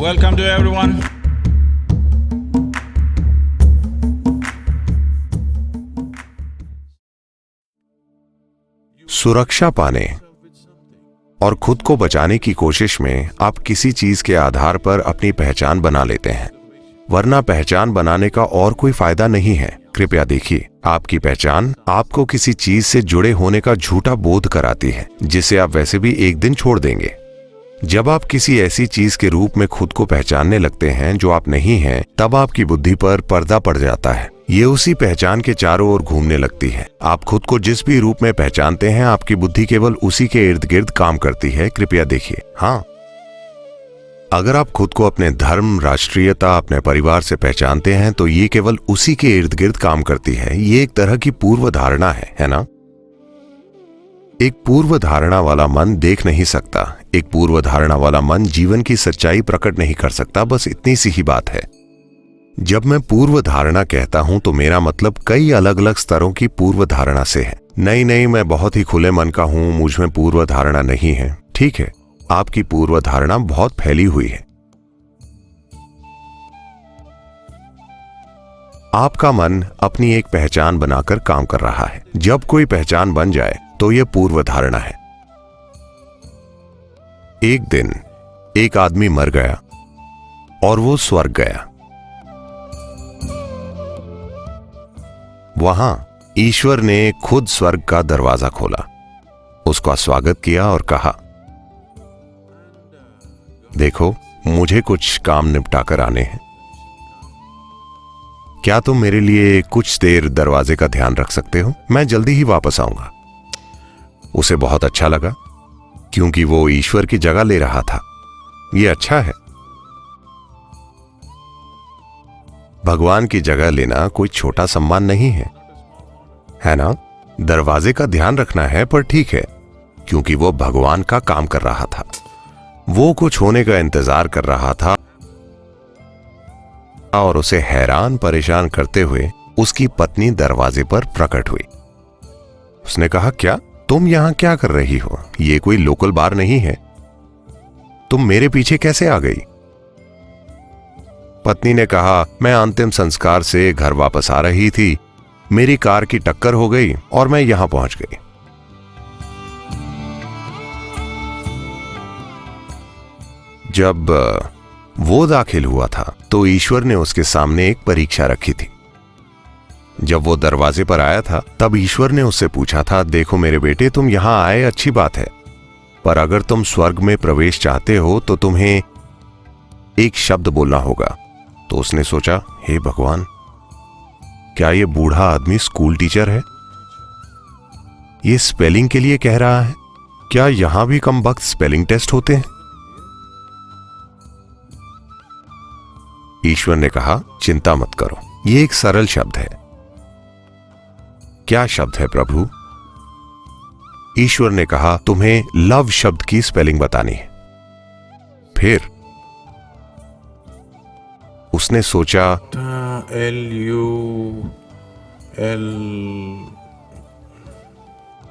Welcome to everyone. सुरक्षा पाने और खुद को बचाने की कोशिश में आप किसी चीज के आधार पर अपनी पहचान बना लेते हैं, वरना पहचान बनाने का और कोई फायदा नहीं है। कृपया देखिए, आपकी पहचान आपको किसी चीज से जुड़े होने का झूठा बोध कराती है, जिसे आप वैसे भी एक दिन छोड़ देंगे। जब आप किसी ऐसी चीज के रूप में खुद को पहचानने लगते हैं जो आप नहीं हैं, तब आपकी बुद्धि पर पर्दा पड़ जाता है। ये उसी पहचान के चारों ओर घूमने लगती है। आप खुद को जिस भी रूप में पहचानते हैं, आपकी बुद्धि केवल उसी के इर्द गिर्द काम करती है। कृपया देखिए। हाँ, अगर आप खुद को अपने धर्म, राष्ट्रीयता, अपने परिवार से पहचानते हैं, तो ये केवल उसी के इर्द गिर्द काम करती है। ये एक तरह की पूर्व धारणा है ना? एक पूर्व धारणा वाला मन देख नहीं सकता। एक पूर्व धारणा वाला मन जीवन की सच्चाई प्रकट नहीं कर सकता। बस इतनी सी ही बात है। जब मैं पूर्व धारणा कहता हूं, तो मेरा मतलब कई अलग अलग स्तरों की पूर्व धारणा से है। नहीं, मैं बहुत ही खुले मन का हूं, मुझ में पूर्व धारणा नहीं है। ठीक है, आपकी पूर्व धारणा बहुत फैली हुई है। आपका मन अपनी एक पहचान बनाकर काम कर रहा है। जब कोई पहचान बन जाए तो यह पूर्व धारणा है। एक दिन एक आदमी मर गया और वो स्वर्ग गया। वहां ईश्वर ने खुद स्वर्ग का दरवाजा खोला, उसका स्वागत किया और कहा, देखो, मुझे कुछ काम निपटाकर आने हैं। क्या तुम मेरे लिए कुछ देर दरवाजे का ध्यान रख सकते हो? मैं जल्दी ही वापस आऊंगा। उसे बहुत अच्छा लगा, क्योंकि वो ईश्वर की जगह ले रहा था। ये अच्छा है। भगवान की जगह लेना कोई छोटा सम्मान नहीं है ना? दरवाजे का ध्यान रखना है, पर ठीक है, क्योंकि वो भगवान का काम कर रहा था। वो कुछ होने का इंतजार कर रहा था, और उसे हैरान परेशान करते हुए उसकी पत्नी दरवाजे पर प्रकट हुई। उसने कहा, क्या तुम यहां क्या कर रही हो? ये कोई लोकल बार नहीं है। तुम मेरे पीछे कैसे आ गई? पत्नी ने कहा, मैं अंतिम संस्कार से घर वापस आ रही थी, मेरी कार की टक्कर हो गई और मैं यहां पहुंच गई। जब वो दाखिल हुआ था, तो ईश्वर ने उसके सामने एक परीक्षा रखी थी। जब वो दरवाजे पर आया था, तब ईश्वर ने उससे पूछा था, देखो मेरे बेटे, तुम यहां आए अच्छी बात है, पर अगर तुम स्वर्ग में प्रवेश चाहते हो तो तुम्हें एक शब्द बोलना होगा। तो उसने सोचा, हे भगवान, क्या ये बूढ़ा आदमी स्कूल टीचर है? ये स्पेलिंग के लिए कह रहा है। क्या यहां भी कम वक्त स्पेलिंग टेस्ट होते हैं? ईश्वर ने कहा, चिंता मत करो, ये एक सरल शब्द है। क्या शब्द है प्रभु? ईश्वर ने कहा, तुम्हें लव शब्द की स्पेलिंग बतानी है। फिर उसने सोचा,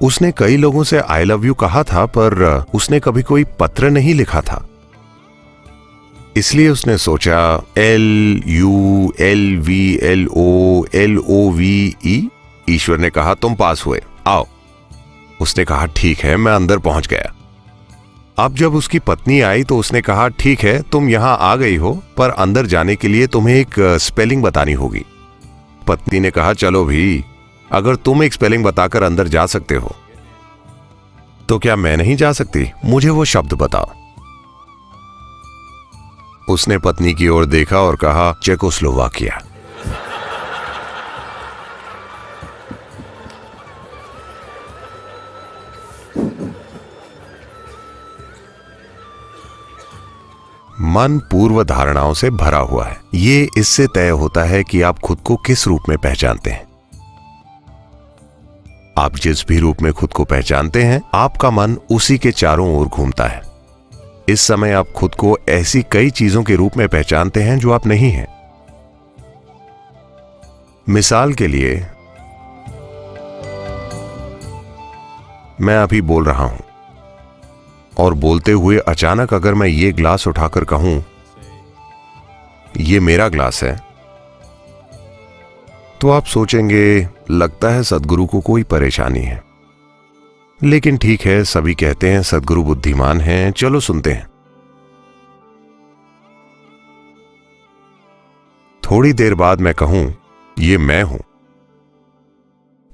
उसने कई लोगों से आई लव यू कहा था, पर उसने कभी कोई पत्र नहीं लिखा था। इसलिए उसने सोचा, LULVLOLOVE। ईश्वर ने कहा, तुम पास हुए, आओ। उसने कहा, ठीक है, मैं अंदर पहुंच गया। अब जब उसकी पत्नी आई तो उसने कहा, ठीक है, तुम यहां आ गई हो, पर अंदर जाने के लिए तुम्हें एक स्पेलिंग बतानी होगी। पत्नी ने कहा, चलो भी, अगर तुम एक स्पेलिंग बताकर अंदर जा सकते हो, तो क्या मैं नहीं जा सकती? मुझे वो शब्द बताओ। उसने पत्नी की ओर देखा और कहा, चेकोस्लोवाकिया। मन पूर्व धारणाओं से भरा हुआ है। ये इससे तय होता है कि आप खुद को किस रूप में पहचानते हैं। आप जिस भी रूप में खुद को पहचानते हैं, आपका मन उसी के चारों ओर घूमता है। इस समय आप खुद को ऐसी कई चीजों के रूप में पहचानते हैं जो आप नहीं हैं। मिसाल के लिए, मैं अभी बोल रहा हूं, और बोलते हुए अचानक अगर मैं ये ग्लास उठाकर कहूं, ये मेरा ग्लास है, तो आप सोचेंगे लगता है सद्गुरु को कोई परेशानी है। लेकिन ठीक है, सभी कहते हैं सद्गुरु बुद्धिमान हैं, चलो सुनते हैं। थोड़ी देर बाद मैं कहूं ये मैं हूं,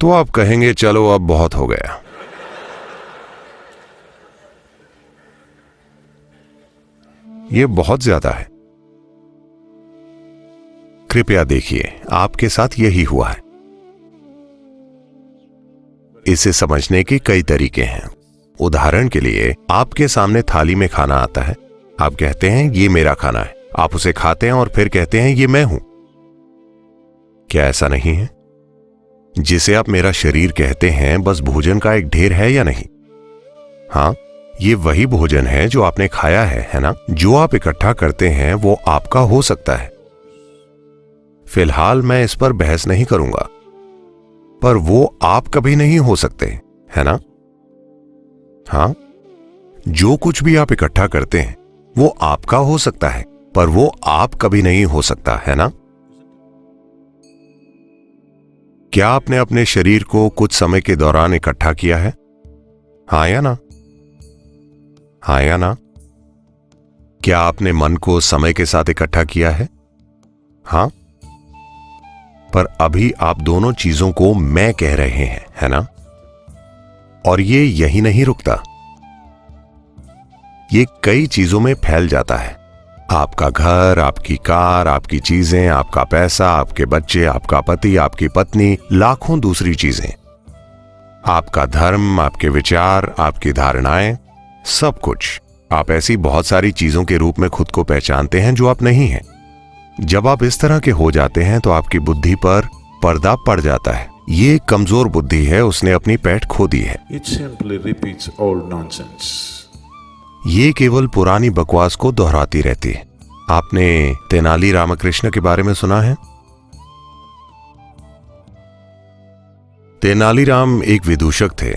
तो आप कहेंगे चलो अब बहुत हो गया। ये बहुत ज्यादा है। कृपया देखिए, आपके साथ यही हुआ है। इसे समझने के कई तरीके हैं। उदाहरण के लिए, आपके सामने थाली में खाना आता है, आप कहते हैं ये मेरा खाना है, आप उसे खाते हैं और फिर कहते हैं ये मैं हूं। क्या ऐसा नहीं है? जिसे आप मेरा शरीर कहते हैं बस भोजन का एक ढेर है या नहीं? हां, ये वही भोजन है जो आपने खाया है ना? जो आप इकट्ठा करते हैं वो आपका हो सकता है। फिलहाल मैं इस पर बहस नहीं करूंगा, पर वो आप कभी नहीं हो सकते, है ना? हां, जो कुछ भी आप इकट्ठा करते हैं वो आपका हो सकता है, पर वो आप कभी नहीं हो सकता, है ना? क्या आपने अपने शरीर को कुछ समय के दौरान इकट्ठा किया है? हां या ना? हां या ना? क्या आपने मन को समय के साथ इकट्ठा किया है? हां, पर अभी आप दोनों चीजों को मैं कह रहे हैं, है ना? और ये यही नहीं रुकता, ये कई चीजों में फैल जाता है। आपका घर, आपकी कार, आपकी चीजें, आपका पैसा, आपके बच्चे, आपका पति, आपकी पत्नी, लाखों दूसरी चीजें, आपका धर्म, आपके विचार, आपकी धारणाएं, सब कुछ। आप ऐसी बहुत सारी चीजों के रूप में खुद को पहचानते हैं जो आप नहीं हैं। जब आप इस तरह के हो जाते हैं तो आपकी बुद्धि पर पर्दा पड़ जाता है। ये एक कमजोर बुद्धि है, उसने अपनी पैठ खो दी है। It simply repeats old nonsense. ये केवल पुरानी बकवास को दोहराती रहती है। आपने तेनाली रामकृष्ण के बारे में सुना है? तेनालीराम एक विदूषक थे।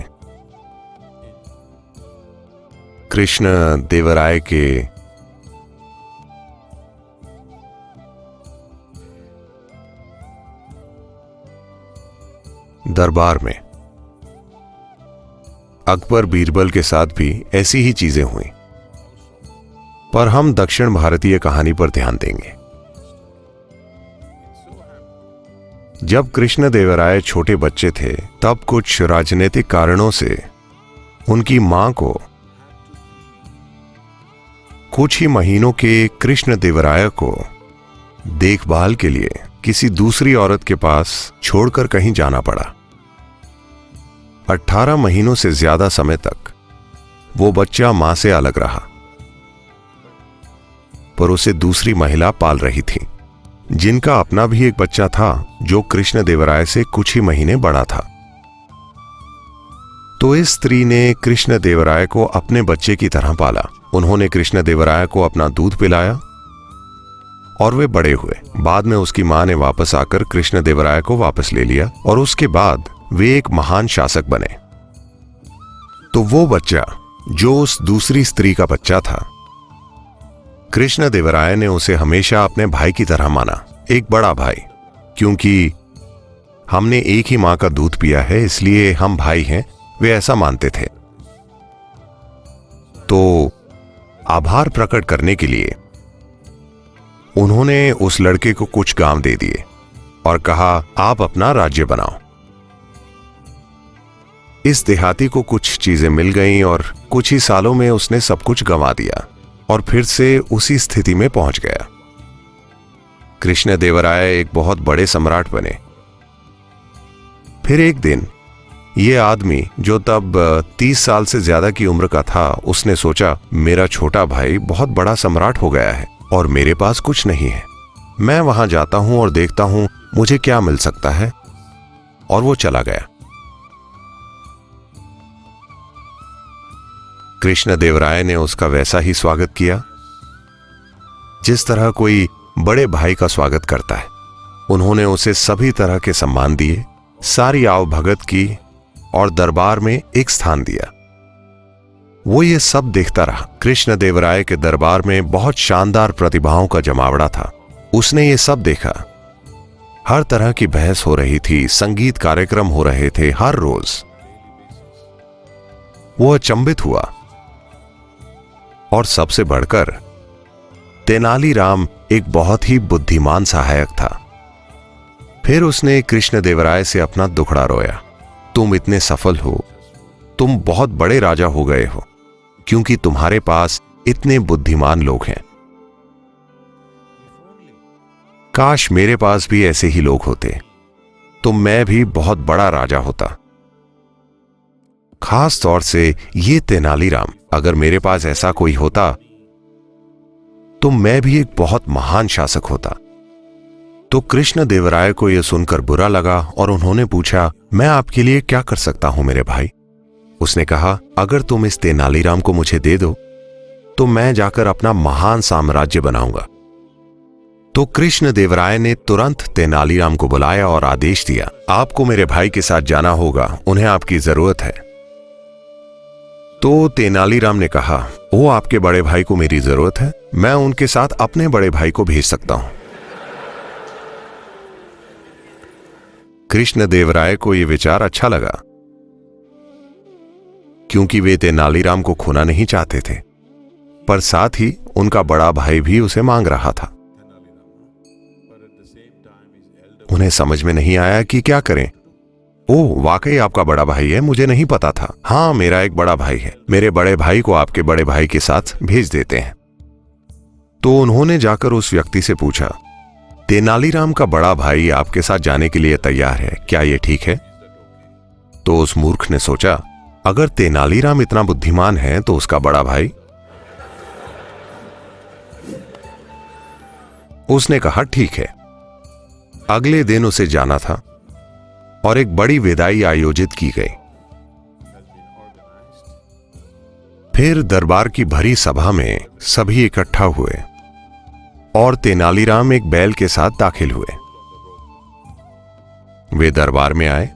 कृष्ण देवराय के दरबार में अकबर बीरबल के साथ भी ऐसी ही चीजें हुई, पर हम दक्षिण भारतीय कहानी पर ध्यान देंगे। जब कृष्ण देवराय छोटे बच्चे थे तब कुछ राजनीतिक कारणों से उनकी मां को कुछ ही महीनों के कृष्ण देवराय को देखभाल के लिए किसी दूसरी औरत के पास छोड़कर कहीं जाना पड़ा। 18 महीनों से ज्यादा समय तक वो बच्चा मां से अलग रहा, पर उसे दूसरी महिला पाल रही थी, जिनका अपना भी एक बच्चा था जो कृष्ण देवराय से कुछ ही महीने बड़ा था। तो इस स्त्री ने कृष्ण देवराय को अपने बच्चे की तरह पाला। उन्होंने कृष्ण देवराय को अपना दूध पिलाया और वे बड़े हुए। बाद में उसकी मां ने वापस आकर कृष्ण देवराय को वापस ले लिया और उसके बाद वे एक महान शासक बने। तो वो बच्चा जो उस दूसरी स्त्री का बच्चा था, कृष्ण देवराय ने उसे हमेशा अपने भाई की तरह माना, एक बड़ा भाई। क्योंकि हमने एक ही मां का दूध पिया है इसलिए हम भाई हैं, वे ऐसा मानते थे। तो आभार प्रकट करने के लिए उन्होंने उस लड़के को कुछ गांव दे दिए और कहा आप अपना राज्य बनाओ। इस देहाती को कुछ चीजें मिल गईं और कुछ ही सालों में उसने सब कुछ गंवा दिया और फिर से उसी स्थिति में पहुंच गया। कृष्ण देवराय एक बहुत बड़े सम्राट बने। फिर एक दिन ये आदमी जो तब 30 साल से ज्यादा की उम्र का था, उसने सोचा मेरा छोटा भाई बहुत बड़ा सम्राट हो गया है और मेरे पास कुछ नहीं है, मैं वहां जाता हूं और देखता हूं मुझे क्या मिल सकता है। और वो चला गया। कृष्ण देवराय ने उसका वैसा ही स्वागत किया जिस तरह कोई बड़े भाई का स्वागत करता है। उन्होंने उसे सभी तरह के सम्मान दिए, सारी आवभगत की और दरबार में एक स्थान दिया। वो ये सब देखता रहा। कृष्ण देवराय के दरबार में बहुत शानदार प्रतिभाओं का जमावड़ा था। उसने ये सब देखा। हर तरह की बहस हो रही थी, संगीत कार्यक्रम हो रहे थे हर रोज। वो अचंभित हुआ। और सबसे बढ़कर तेनालीराम एक बहुत ही बुद्धिमान सहायक था। फिर उसने कृष्णदेवराय से अपना दुखड़ा रोया। तुम इतने सफल हो, तुम बहुत बड़े राजा हो गए हो, क्योंकि तुम्हारे पास इतने बुद्धिमान लोग हैं। काश मेरे पास भी ऐसे ही लोग होते, तो मैं भी बहुत बड़ा राजा होता। खास तौर से ये तेनालीराम, अगर मेरे पास ऐसा कोई होता तो मैं भी एक बहुत महान शासक होता। तो कृष्णदेवराय को यह सुनकर बुरा लगा और उन्होंने पूछा, मैं आपके लिए क्या कर सकता हूं मेरे भाई? उसने कहा, अगर तुम इस तेनालीराम को मुझे दे दो तो मैं जाकर अपना महान साम्राज्य बनाऊंगा। तो कृष्णदेवराय ने तुरंत तेनालीराम को बुलाया और आदेश दिया, आपको मेरे भाई के साथ जाना होगा, उन्हें आपकी जरूरत है। तो तेनालीराम ने कहा, वो आपके बड़े भाई को मेरी जरूरत है, मैं उनके साथ अपने बड़े भाई को भेज सकता हूं। कृष्णदेवराय को यह विचार अच्छा लगा, क्योंकि वे तेनालीराम को खोना नहीं चाहते थे, पर साथ ही उनका बड़ा भाई भी उसे मांग रहा था। उन्हें समझ में नहीं आया कि क्या करें। ओह, वाकई आपका बड़ा भाई है, मुझे नहीं पता था। हाँ, मेरा एक बड़ा भाई है, मेरे बड़े भाई को आपके बड़े भाई के साथ भेज देते हैं। तो उन्होंने जाकर उस व्यक्ति से पूछा, तेनालीराम का बड़ा भाई आपके साथ जाने के लिए तैयार है, क्या यह ठीक है? तो उस मूर्ख ने सोचा, अगर तेनालीराम इतना बुद्धिमान है तो उसका बड़ा भाई। उसने कहा, ठीक है। अगले दिन उसे जाना था और एक बड़ी विदाई आयोजित की गई। फिर दरबार की भरी सभा में सभी इकट्ठा हुए और तेनालीराम एक बैल के साथ दाखिल हुए। वे दरबार में आए।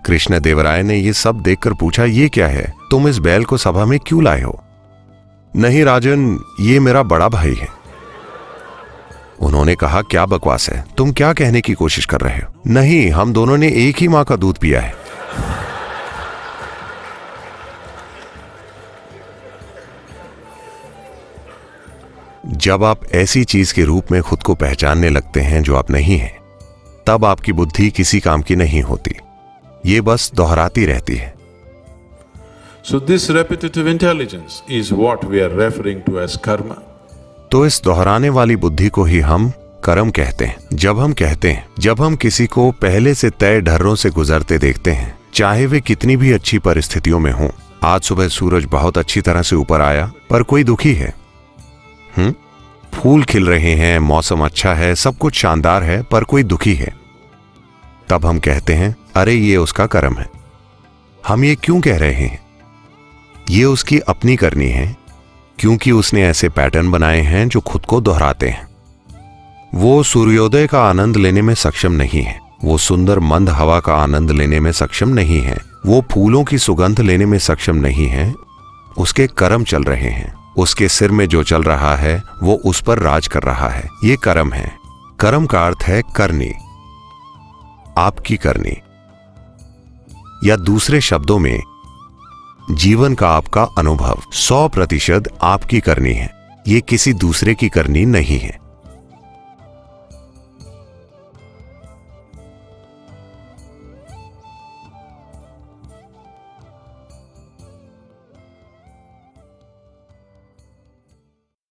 कृष्णदेवराय ने यह सब देखकर पूछा, ये क्या है? तुम इस बैल को सभा में क्यों लाए हो? नहीं ये मेरा बड़ा भाई है। उन्होंने कहा, क्या बकवास है, तुम क्या कहने की कोशिश कर रहे हो? नहीं, हम दोनों ने एक ही मां का दूध पिया है। जब आप ऐसी चीज के रूप में खुद को पहचानने लगते हैं जो आप नहीं हैं, तब आपकी बुद्धि किसी काम की नहीं होती, ये बस दोहराती रहती है। So this repetitive intelligence is what we are referring to as karma. तो इस दोहराने वाली बुद्धि को ही हम कर्म कहते हैं। जब हम किसी को पहले से तय ढर्रों से गुजरते देखते हैं, चाहे वे कितनी भी अच्छी परिस्थितियों में हों। आज सुबह सूरज बहुत अच्छी तरह से ऊपर आया, पर कोई दुखी है। फूल खिल रहे हैं, मौसम अच्छा है, सब कुछ शानदार है, पर कोई दुखी है। तब हम कहते हैं, अरे ये उसका कर्म है। हम ये क्यों कह रहे हैं? ये उसकी अपनी करनी है, क्योंकि उसने ऐसे पैटर्न बनाए हैं जो खुद को दोहराते हैं। वो सूर्योदय का आनंद लेने में सक्षम नहीं है, वो सुंदर मंद हवा का आनंद लेने में सक्षम नहीं है, वो फूलों की सुगंध लेने में सक्षम नहीं है। उसके कर्म चल रहे हैं, उसके सिर में जो चल रहा है वो उस पर राज कर रहा है। ये कर्म है। कर्म का अर्थ है करनी, आपकी करनी, या दूसरे शब्दों में जीवन का आपका अनुभव 100% आपकी करनी है, ये किसी दूसरे की करनी नहीं है।